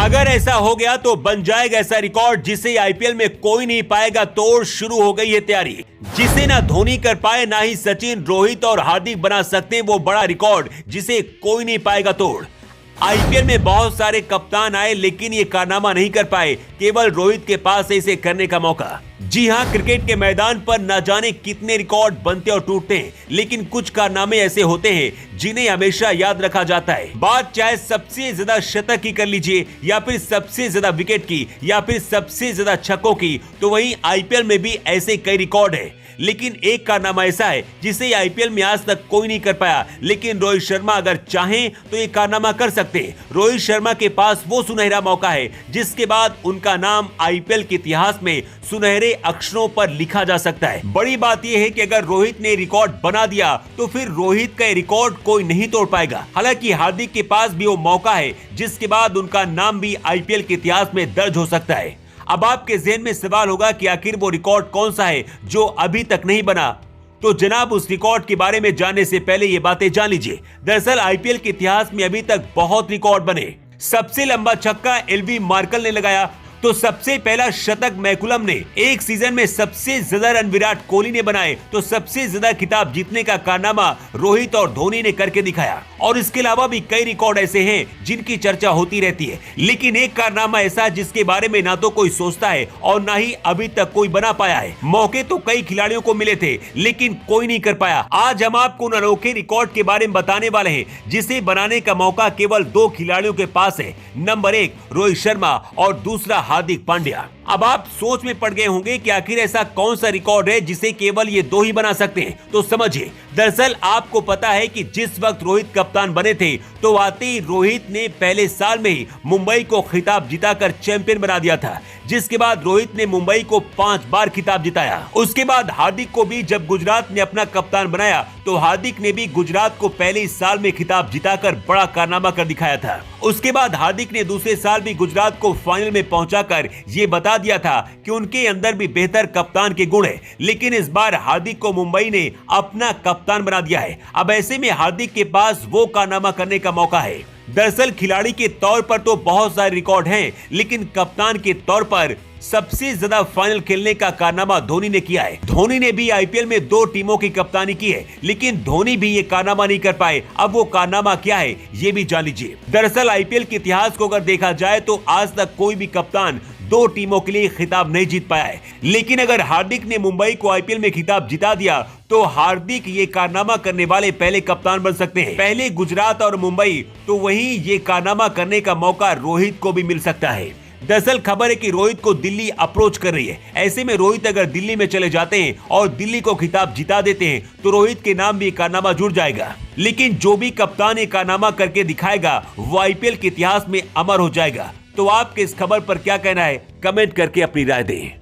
अगर ऐसा हो गया तो बन जाएगा ऐसा रिकॉर्ड जिसे आईपीएल में कोई नहीं पाएगा तोड़। शुरू हो गई है तैयारी, जिसे ना धोनी कर पाए ना ही सचिन, रोहित और हार्दिक बना सकते वो बड़ा रिकॉर्ड जिसे कोई नहीं पाएगा तोड़। आईपीएल में बहुत सारे कप्तान आए लेकिन ये कारनामा नहीं कर पाए, केवल रोहित के पास है इसे करने का मौका। जी हां, क्रिकेट के मैदान पर न जाने कितने रिकॉर्ड बनते और टूटते हैं, लेकिन कुछ कारनामे ऐसे होते हैं जिन्हें हमेशा याद रखा जाता है। बात चाहे सबसे ज्यादा शतक की कर लीजिए, या फिर सबसे ज्यादा विकेट की, या फिर सबसे ज्यादा छक्कों की, तो वहीं आईपीएल में भी ऐसे कई रिकॉर्ड है। लेकिन एक कारनामा ऐसा है जिसे आईपीएल में आज तक कोई नहीं कर पाया, लेकिन रोहित शर्मा अगर चाहें तो ये कारनामा कर सकते हैं। रोहित शर्मा के पास वो सुनहरा मौका है जिसके बाद उनका नाम आईपीएल के इतिहास में सुनहरे अक्षरों पर लिखा जा सकता है। बड़ी बात यह है कि अगर रोहित ने रिकॉर्ड बना दिया तो फिर रोहित का रिकॉर्ड कोई नहीं तोड़ पाएगा। हालांकि हार्दिक के पास भी वो मौका है जिसके बाद उनका नाम भी आईपीएल के इतिहास में दर्ज हो सकता है। अब आपके ज़हन में सवाल होगा कि आखिर वो रिकॉर्ड कौन सा है जो अभी तक नहीं बना। तो जनाब, उस रिकॉर्ड के बारे में जानने से पहले ये बातें जान लीजिए। दरअसल आईपीएल के इतिहास में अभी तक बहुत रिकॉर्ड बने। सबसे लंबा छक्का एलवी मार्कल ने लगाया, तो सबसे पहला शतक मैकुलम ने, एक सीजन में सबसे ज्यादा रन विराट कोहली ने बनाए, तो सबसे ज्यादा खिताब जीतने का कारनामा रोहित और धोनी ने करके दिखाया। और इसके अलावा भी कई रिकॉर्ड ऐसे हैं जिनकी चर्चा होती रहती है, लेकिन एक कारनामा ऐसा जिसके बारे में ना तो कोई सोचता है और ना ही अभी तक कोई बना पाया है। मौके तो कई खिलाड़ियों को मिले थे लेकिन कोई नहीं कर पाया। आज हम आपको उन अनोखे रिकॉर्ड के बारे में बताने वाले हैं जिसे बनाने का मौका केवल दो खिलाड़ियों के पास है। नंबर 1 रोहित शर्मा और दूसरा हार्दिक पांड्या। अब आप सोच में पड़ गए होंगे कि आखिर ऐसा कौन सा रिकॉर्ड है जिसे केवल ये दो ही बना सकते हैं, तो समझिए। दरअसल आपको पता है कि जिस वक्त रोहित कप्तान बने थे तो आते ही रोहित ने पहले साल में ही मुंबई को खिताब जिताकर चैंपियन बना दिया था, जिसके बाद रोहित ने मुंबई को 5 बार खिताब जिताया। उसके बाद हार्दिक को भी जब गुजरात ने अपना कप्तान बनाया तो हार्दिक ने भी गुजरात को पहले ही साल में खिताब जिताकर बड़ा कारनामा कर दिखाया था। उसके बाद हार्दिक ने दूसरे साल भी गुजरात को फाइनल में पहुंचाकर ये बता दिया था कि उनके अंदर भी बेहतर कप्तान के गुण है। लेकिन इस बार हार्दिक को मुंबई ने अपना कप्तान बना दिया है। अब ऐसे में हार्दिक के पास वो कारनामा करने का मौका है। दरअसल खिलाड़ी के तौर पर तो बहुत सारे रिकॉर्ड हैं, लेकिन कप्तान के तौर पर सबसे ज्यादा फाइनल खेलने का कारनामा धोनी ने किया है। धोनी ने भी आईपीएल में 2 टीमों की कप्तानी की है, लेकिन धोनी भी ये कारनामा नहीं कर पाए। अब वो कारनामा क्या है ये भी जान लीजिए। दरअसल आईपीएल के इतिहास को अगर देखा जाए तो आज तक कोई भी कप्तान 2 टीमों के लिए खिताब नहीं जीत पाया है। लेकिन अगर हार्दिक ने मुंबई को आईपीएल में खिताब जिता दिया तो हार्दिक ये कारनामा करने वाले पहले कप्तान बन सकते हैं। पहले गुजरात और मुंबई, तो वहीं ये कारनामा करने का मौका रोहित को भी मिल सकता है। दरअसल खबर है कि रोहित को दिल्ली अप्रोच कर रही है। ऐसे में रोहित अगर दिल्ली में चले जाते हैं और दिल्ली को खिताब जिता देते हैं तो रोहित के नाम भी कारनामा जुड़ जाएगा। लेकिन जो भी कप्तान ये कारनामा करके दिखाएगा वो आईपीएल के इतिहास में अमर हो जाएगा। तो आपके इस खबर पर क्या कहना है, कमेंट करके अपनी राय दें।